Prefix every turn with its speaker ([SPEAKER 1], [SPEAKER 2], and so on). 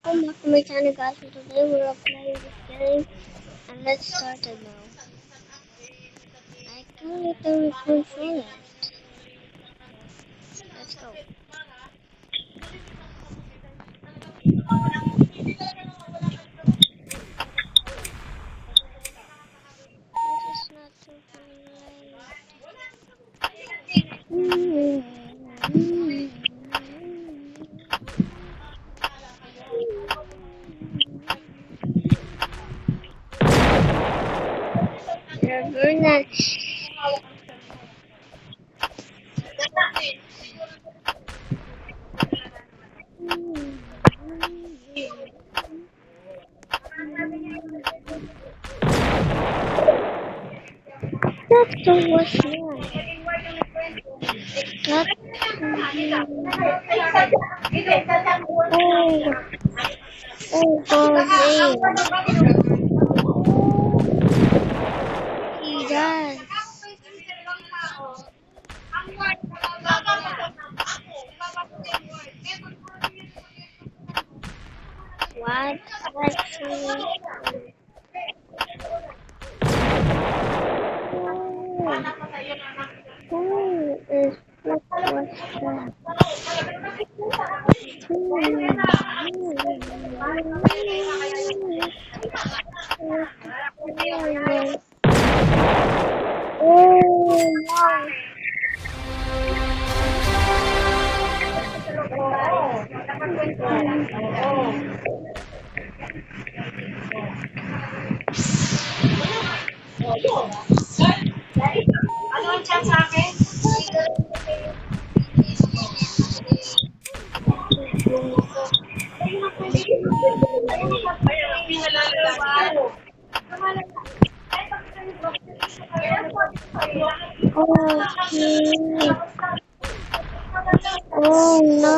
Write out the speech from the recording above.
[SPEAKER 1] Welcome back to my channel, guys. And today we're playing this game, and let's start it now. I can't get the control it. Let's go. It is not too late. You're very nice. That's so what's nice. That's oh, God, he does. What? Actually, who is what was that? Oh, wow.
[SPEAKER 2] Ano ang chat sa akin?
[SPEAKER 1] Okay. Oh no.